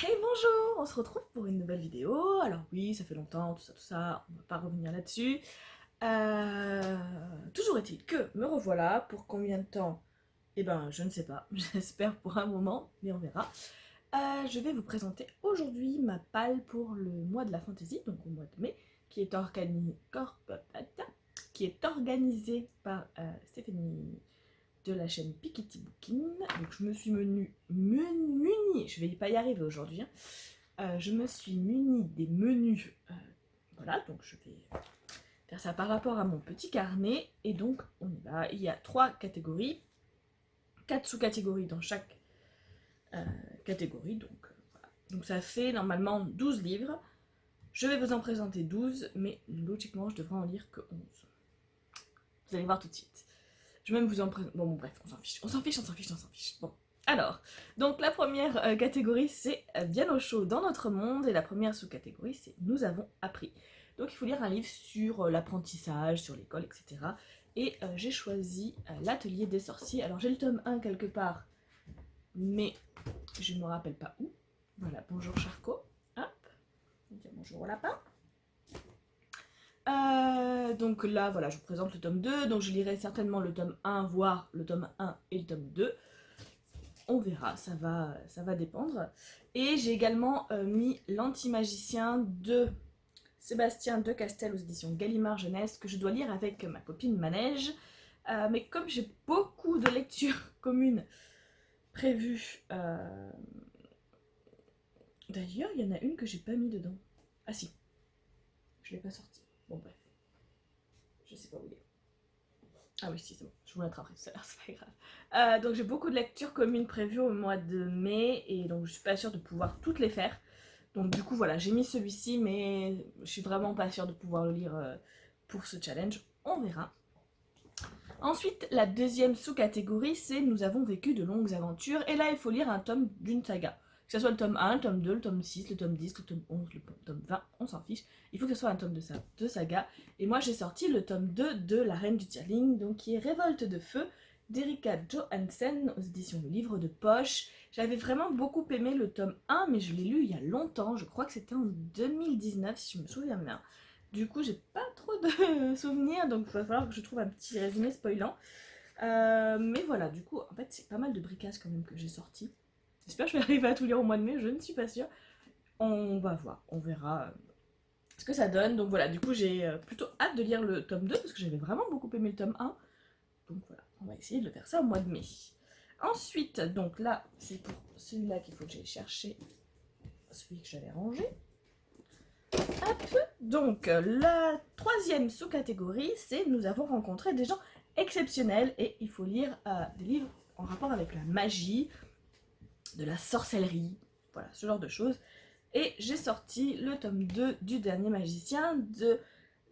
Hey bonjour, on se retrouve pour une nouvelle vidéo. Alors oui, ça fait longtemps, tout ça, on va pas revenir là-dessus. Toujours est-il que me revoilà. Pour combien de temps? Eh ben, je ne sais pas. J'espère pour un moment, mais on verra. Je vais vous présenter aujourd'hui ma palle pour le mois de la fantaisie, donc au mois de mai, qui est organisée par Stéphanie de la chaîne Piketty Booking. Donc je me suis munie, je vais pas y arriver aujourd'hui, hein. Je me suis munie des menus, voilà, donc je vais faire ça par rapport à mon petit carnet, et donc on y va. Il y a 3 catégories, 4 sous-catégories dans chaque catégorie, donc voilà. Donc ça fait normalement 12 livres, je vais vous en présenter 12, mais logiquement je devrais en lire que 11. Vous allez voir tout de suite. Je vais même vous en présenter. Bon, bref, on s'en fiche. Bon, alors, donc la première catégorie, c'est bien au chaud dans notre monde, et la première sous-catégorie, c'est nous avons appris. Donc il faut lire un livre sur l'apprentissage, sur l'école, etc. Et j'ai choisi l'atelier des sorciers. Alors j'ai le tome 1 quelque part, mais je ne me rappelle pas où. Voilà, bonjour Charcot. Hop, on dit bonjour au lapin. Donc là, voilà, je vous présente le tome 2, donc je lirai certainement le tome 1, voire le tome 1 et le tome 2. On verra, ça va dépendre. Et j'ai également mis l'Anti-magicien de Sébastien de Castel aux éditions Gallimard Jeunesse, que je dois lire avec ma copine Manège. Mais comme j'ai beaucoup de lectures communes prévues, d'ailleurs, il y en a une que j'ai pas mis dedans. Ah si, je l'ai pas sortie. Bon, bref. Je sais pas où il est. Ah oui, si, c'est bon. Je vous l'attraperai tout à l'heure, c'est pas grave. Donc j'ai beaucoup de lectures communes prévues au mois de mai, et donc je suis pas sûre de pouvoir toutes les faire. Donc du coup, voilà, j'ai mis celui-ci, mais je suis vraiment pas sûre de pouvoir le lire pour ce challenge. On verra. Ensuite, la deuxième sous-catégorie, c'est nous avons vécu de longues aventures. Et là, il faut lire un tome d'une saga. Que ce soit le tome 1, le tome 2, le tome 6, le tome 10, le tome 11, le tome 20, on s'en fiche. Il faut que ce soit un tome de saga. Et moi, j'ai sorti le tome 2 de La Reine du Tirling, donc qui est Révolte de Feu, d'Erika Johansen, aux éditions Le Livre de Poche. J'avais vraiment beaucoup aimé le tome 1, mais je l'ai lu il y a longtemps. Je crois que c'était en 2019, si je me souviens bien. Du coup, j'ai pas trop de souvenirs, donc il va falloir que je trouve un petit résumé spoilant. Mais voilà, du coup, en fait, c'est pas mal de bricages quand même que j'ai sorti. J'espère que je vais arriver à tout lire au mois de mai, je ne suis pas sûre. On va voir, on verra ce que ça donne. Donc voilà, du coup, j'ai plutôt hâte de lire le tome 2, parce que j'avais vraiment beaucoup aimé le tome 1. Donc voilà, on va essayer de faire ça au mois de mai. Ensuite, donc là, c'est pour celui-là qu'il faut que j'aille chercher celui que j'avais rangé. Hop. Donc la troisième sous-catégorie, c'est nous avons rencontré des gens exceptionnels, et il faut lire des livres en rapport avec la magie, de la sorcellerie, voilà, ce genre de choses. Et j'ai sorti le tome 2 du Dernier Magicien de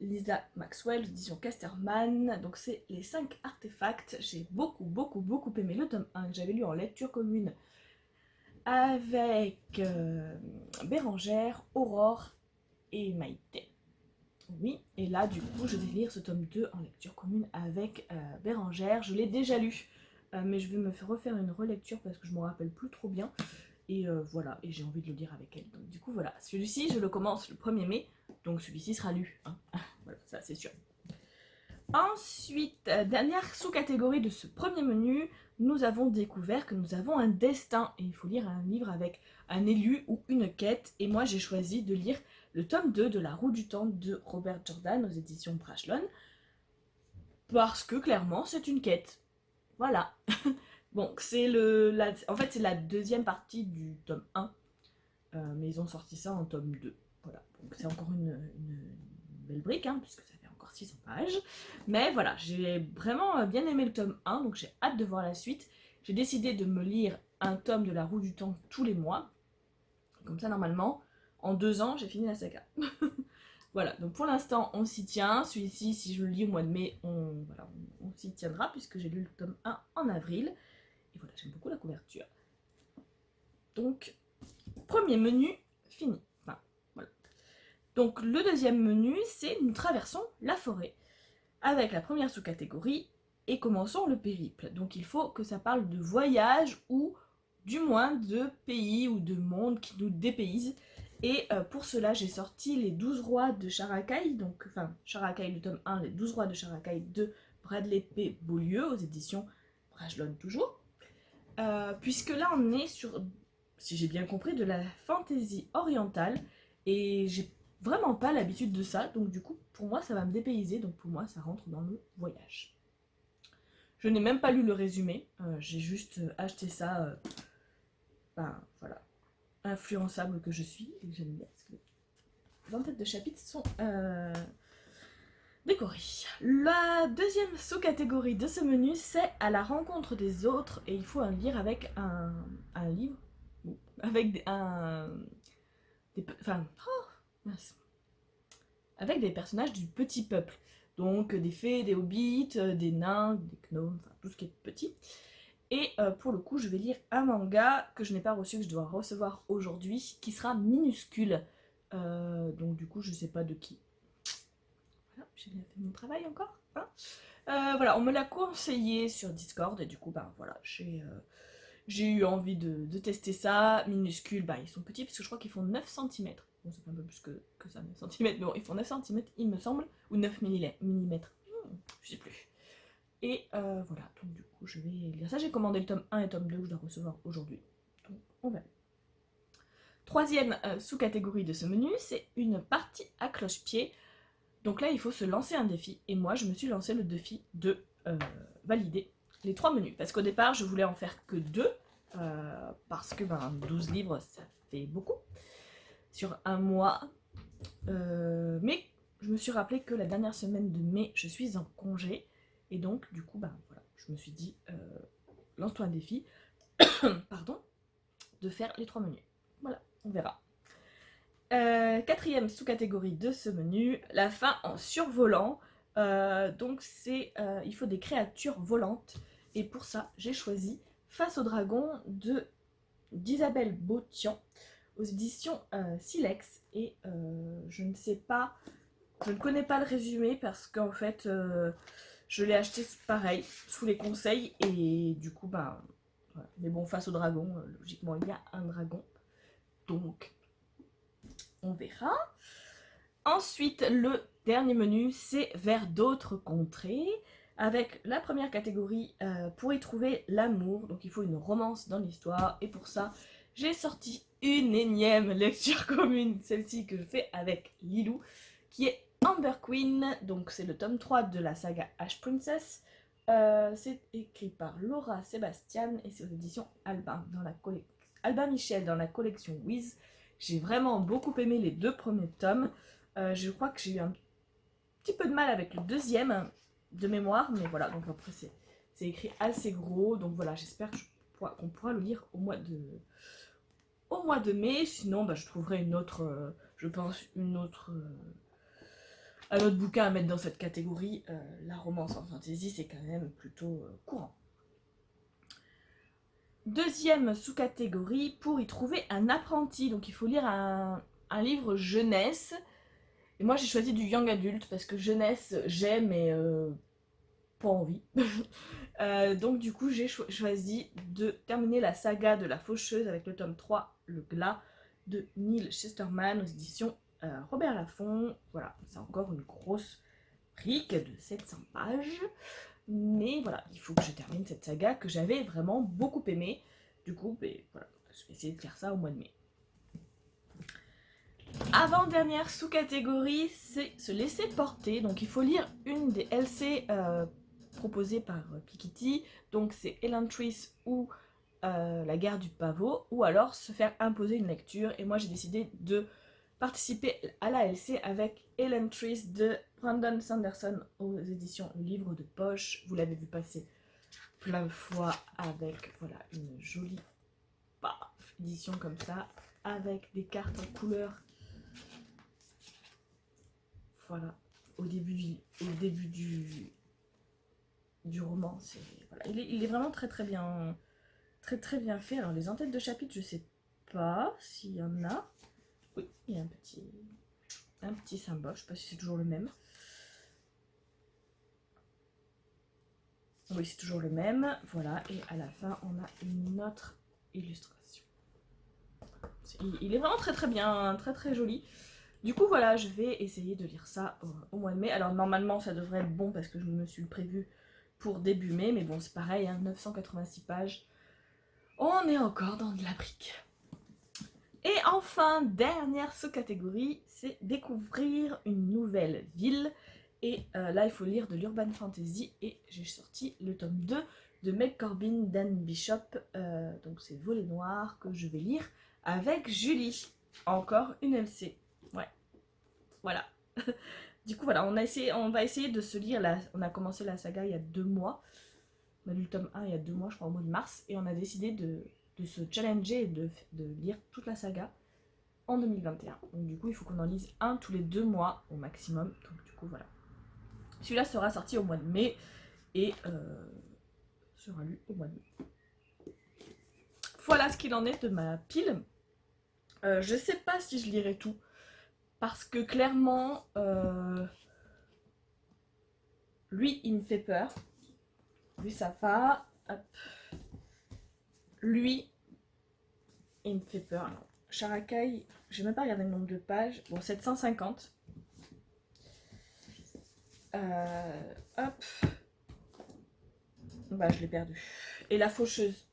Lisa Maxwell, édition Casterman. Donc c'est les 5 artefacts. J'ai beaucoup aimé le tome 1 que j'avais lu en lecture commune avec Bérangère, Aurore et Maïté. Oui, et là du coup je vais lire ce tome 2 en lecture commune avec Bérangère. Je l'ai déjà lu, mais je vais me refaire une relecture parce que je me rappelle plus trop bien. Et voilà, et j'ai envie de le lire avec elle. Donc du coup voilà, celui-ci je le commence le 1er mai, donc celui-ci sera lu, hein. Voilà, ça c'est sûr. Ensuite, dernière sous-catégorie de ce premier menu, nous avons découvert que nous avons un destin, et il faut lire un livre avec un élu ou une quête, et moi j'ai choisi de lire le tome 2 de La Roue du Temps de Robert Jordan aux éditions Brajlon, parce que clairement c'est une quête. Voilà. Bon, c'est en fait c'est la deuxième partie du tome 1, mais ils ont sorti ça en tome 2. Voilà, donc c'est encore une belle brique, hein, puisque ça fait encore 600 pages. Mais voilà, j'ai vraiment bien aimé le tome 1, donc j'ai hâte de voir la suite. J'ai décidé de me lire un tome de La Roue du Temps tous les mois. Comme ça, normalement, en 2 ans, j'ai fini la saga. Voilà, donc pour l'instant, on s'y tient. Celui-ci, si je le lis au mois de mai, on s'y tiendra, puisque j'ai lu le tome 1 en avril. Et voilà, j'aime beaucoup la couverture. Donc, premier menu, fini. Enfin, voilà. Donc, le deuxième menu, c'est nous traversons la forêt, avec la première sous-catégorie, et commençons le périple. Donc, il faut que ça parle de voyage ou du moins de pays ou de monde qui nous dépaysent. Et pour cela, j'ai sorti les 12 rois de Sharakai, donc, enfin, Sharakai, le tome 1, les 12 rois de Sharakai de Bradley P. Beaulieu, aux éditions Brajlon toujours. Puisque là, on est sur, si j'ai bien compris, de la fantasy orientale, et j'ai vraiment pas l'habitude de ça, donc du coup, pour moi, ça va me dépayser, donc pour moi, ça rentre dans le voyage. Je n'ai même pas lu le résumé, j'ai juste acheté ça, ben voilà, influençable que je suis, et j'aime bien parce que les en-têtes de chapitres sont décorées. La deuxième sous-catégorie de ce menu, c'est à la rencontre des autres, et il faut un lire avec un livre, avec enfin, avec des personnages du petit peuple. Donc des fées, des hobbits, des nains, des gnomes, enfin tout ce qui est petit. Et pour le coup, je vais lire un manga que je n'ai pas reçu, que je dois recevoir aujourd'hui, qui sera minuscule. Donc du coup, je ne sais pas de qui. Voilà, j'ai bien fait mon travail encore. Hein, voilà, on me l'a conseillé sur Discord, et du coup, ben voilà, j'ai eu envie de tester ça. Minuscule, bah, ils sont petits parce que je crois qu'ils font 9 cm. Bon, c'est un peu plus que ça, 9 cm, mais bon, ils font 9 cm, il me semble, ou 9 mm. Je sais plus. Et voilà, donc du coup, je vais lire ça. J'ai commandé le tome 1 et le tome 2 que je dois recevoir aujourd'hui. Donc, on verra. Troisième sous-catégorie de ce menu, c'est une partie à cloche-pied. Donc là, il faut se lancer un défi. Et moi, je me suis lancé le défi de valider les 3 menus. Parce qu'au départ, je voulais en faire que 2. Parce que 12 livres, ça fait beaucoup. Sur un mois. Mais je me suis rappelé que la dernière semaine de mai, je suis en congé. Et donc, du coup, voilà, je me suis dit, lance-toi un défi, pardon, de faire les 3 menus. Voilà, on verra. Quatrième sous-catégorie de ce menu, la fin en survolant. Donc il faut des créatures volantes. Et pour ça, j'ai choisi Face au dragon d'Isabelle Bautian aux éditions Silex. Et je ne sais pas, je ne connais pas le résumé parce qu'en fait, je l'ai acheté pareil, sous les conseils. Et du coup, voilà. Mais bon, Face au dragon, logiquement, il y a un dragon. Donc, on verra. Ensuite, le dernier menu, c'est vers d'autres contrées, avec la première catégorie pour y trouver l'amour. Donc il faut une romance dans l'histoire, et pour ça, j'ai sorti une énième lecture commune, celle-ci que je fais avec Lilou, qui est Amber Queen. Donc c'est le tome 3 de la saga Ash Princess. C'est écrit par Laura Sébastien et c'est aux éditions Albin, Albin Michel dans la collection Wiz. J'ai vraiment beaucoup aimé les 2 premiers tomes. Je crois que j'ai eu un petit peu de mal avec le deuxième de mémoire, mais voilà, donc après c'est écrit assez gros, donc voilà, j'espère qu'on pourra le lire au mois de mai. Sinon, je trouverai une autre, je pense, un autre bouquin à mettre dans cette catégorie. La romance en fantasy, c'est quand même plutôt courant. Deuxième sous-catégorie, pour y trouver un apprenti, donc il faut lire un livre jeunesse. Et moi j'ai choisi du young adulte parce que jeunesse j'aime mais pas envie. Donc du coup j'ai choisi de terminer la saga de la faucheuse avec le tome 3, le glas de Neil Chesterman aux éditions Robert Laffont. Voilà, c'est encore une grosse brique de 700 pages. Mais voilà, il faut que je termine cette saga que j'avais vraiment beaucoup aimée. Du coup, voilà, je vais essayer de faire ça au mois de mai. Avant-dernière sous-catégorie, c'est se laisser porter. Donc il faut lire une des LC proposées par Piketty. Donc c'est Elantris ou La guerre du pavot. Ou alors se faire imposer une lecture. Et moi j'ai décidé de participer à la LC avec Elantris de Brandon Sanderson aux éditions Livre de Poche. Vous l'avez vu passer plein de fois avec voilà, une jolie édition comme ça. Avec des cartes en couleur. Voilà, au début du roman, voilà. Il est vraiment très bien fait. Alors les en-têtes de chapitre, je sais pas s'il y en a. Oui, il y a un petit symbole, je sais pas si c'est toujours le même. Oui, c'est toujours le même, voilà, et à la fin on a une autre illustration. Il est vraiment très très bien, très très joli. Du coup voilà, je vais essayer de lire ça au mois de mai. Alors normalement ça devrait être bon parce que je me suis prévu pour début mai, mais bon c'est pareil, hein, 986 pages. On est encore dans de la brique. Et enfin, dernière sous-catégorie, c'est découvrir une nouvelle ville. Et là il faut lire de l'urban fantasy et j'ai sorti le tome 2 de Meg Corbin, Dan Bishop. Donc c'est Volet Noir que je vais lire avec Julie. Encore une LC. Ouais. Voilà. Du coup, voilà, on va essayer de se lire. On a commencé la saga il y a 2 mois. On a lu le tome 1 il y a 2 mois, je crois, au mois de mars. Et on a décidé de se challenger et de lire toute la saga en 2021. Donc, du coup, il faut qu'on en lise un tous les 2 mois au maximum. Donc, du coup, voilà. Celui-là sera sorti au mois de mai et sera lu au mois de mai. Voilà ce qu'il en est de ma pile. Je sais pas si je lirai tout. Parce que clairement, lui, il me fait peur. Lui, ça va. Hop. Lui, il me fait peur. Alors, Sharakai, j'ai même pas regardé le nombre de pages. Bon, 750. Hop. Bah, je l'ai perdu. Et la faucheuse.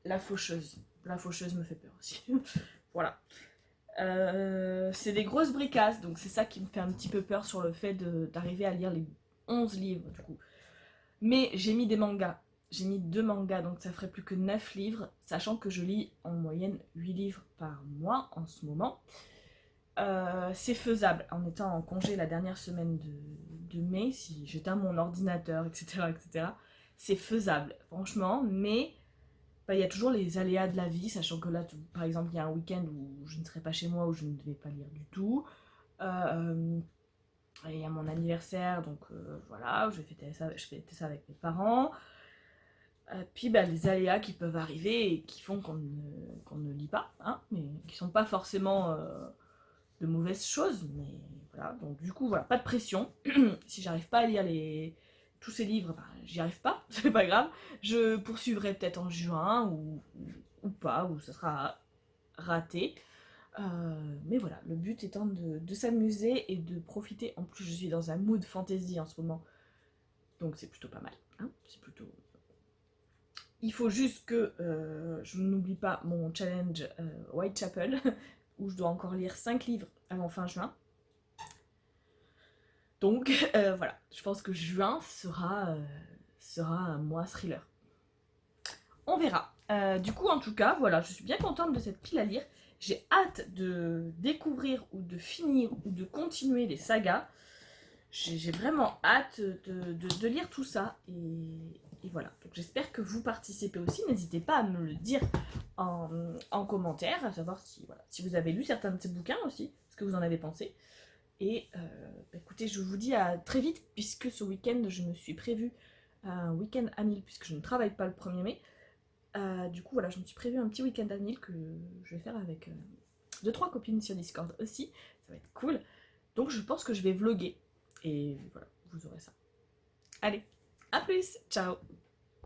La faucheuse. La faucheuse me fait peur aussi. Voilà. C'est des grosses bricasses, donc c'est ça qui me fait un petit peu peur sur le fait d'arriver à lire les 11 livres du coup. Mais j'ai mis des mangas, j'ai mis 2 mangas, donc ça ferait plus que 9 livres, sachant que je lis en moyenne 8 livres par mois en ce moment. C'est faisable en étant en congé la dernière semaine de mai, si j'éteins mon ordinateur, etc. etc. C'est faisable, franchement, mais bah, y a toujours les aléas de la vie, sachant que là, par exemple, il y a un week-end où je ne serai pas chez moi, où je ne vais pas lire du tout. Il y a mon anniversaire, donc voilà, je vais fêter ça avec mes parents. Puis bah, les aléas qui peuvent arriver et qui font qu'on ne lit pas, hein, mais qui sont pas forcément de mauvaises choses, mais voilà, donc du coup, voilà, pas de pression. Si j'arrive pas à lire tous ces livres, bah, j'y arrive pas, c'est pas grave. Je poursuivrai peut-être en juin ou pas, ou ça sera raté. Mais voilà, le but étant de s'amuser et de profiter. En plus, je suis dans un mood fantasy en ce moment, donc c'est plutôt pas mal. Hein, c'est plutôt. Il faut juste que je n'oublie pas mon challenge Whitechapel, où je dois encore lire 5 livres avant fin juin. Donc voilà, je pense que juin sera un mois thriller. On verra. Du coup, en tout cas, voilà, je suis bien contente de cette pile à lire. J'ai hâte de découvrir ou de finir ou de continuer les sagas. J'ai vraiment hâte de lire tout ça. Et voilà. Donc j'espère que vous participez aussi. N'hésitez pas à me le dire en commentaire, à savoir si vous avez lu certains de ces bouquins aussi, ce que vous en avez pensé. Et écoutez, je vous dis à très vite, puisque ce week-end, je me suis prévu un week-end à Nîmes, puisque je ne travaille pas le 1er mai. Du coup, voilà, je me suis prévu un petit week-end à Nîmes que je vais faire avec 2-3 copines sur Discord aussi. Ça va être cool. Donc, je pense que je vais vlogger. Et voilà, vous aurez ça. Allez, à plus, ciao!